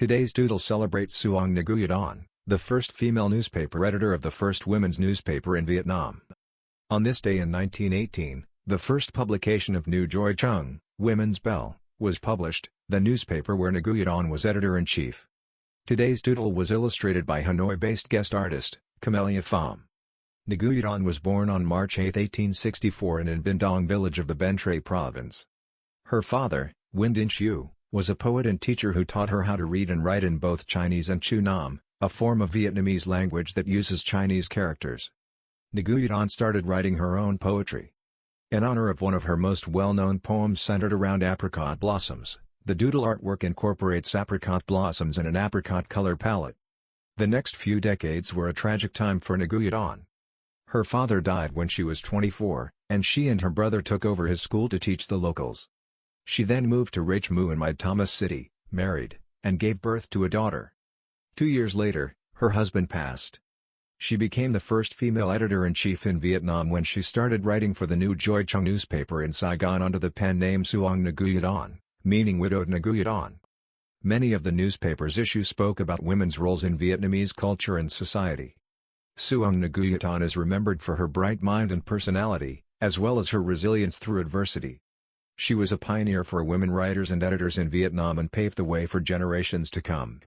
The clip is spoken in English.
Today's doodle celebrates Suong-nguyet-anh, the first female newspaper editor of the first women's newspaper in Vietnam. On this day in 1918, the first publication of Nu Gioi Chung, Women's Bell, was published, the newspaper where Nguyet-anh was editor-in-chief. Today's doodle was illustrated by Hanoi-based guest artist, Camelia Phạm. Nguyet-anh was born on March 8, 1864 in An Binh Dong village of the Ben Tre province. Her father, Nguyen Dinh Chieu, was a poet and teacher who taught her how to read and write in both Chinese and Chữ Nôm, a form of Vietnamese language that uses Chinese characters. Nguyet-anh started writing her own poetry. In honor of one of her most well-known poems centered around apricot blossoms, the doodle artwork incorporates apricot blossoms in an apricot color palette. The next few decades were a tragic time for Nguyet-anh. Her father died when she was 24, and she and her brother took over his school to teach the locals. She then moved to Rach Mieu in My Tho City, married, and gave birth to a daughter. 2 years later, her husband passed. She became the first female editor-in-chief in Vietnam when she started writing for the Nu Gioi Chung newspaper in Saigon under the pen name Suong-nguyet-anh, meaning widowed Nguyet-anh. Many of the newspaper's issues spoke about women's roles in Vietnamese culture and society. Suong-nguyet-anh is remembered for her bright mind and personality, as well as her resilience through adversity. She was a pioneer for women writers and editors in Vietnam and paved the way for generations to come.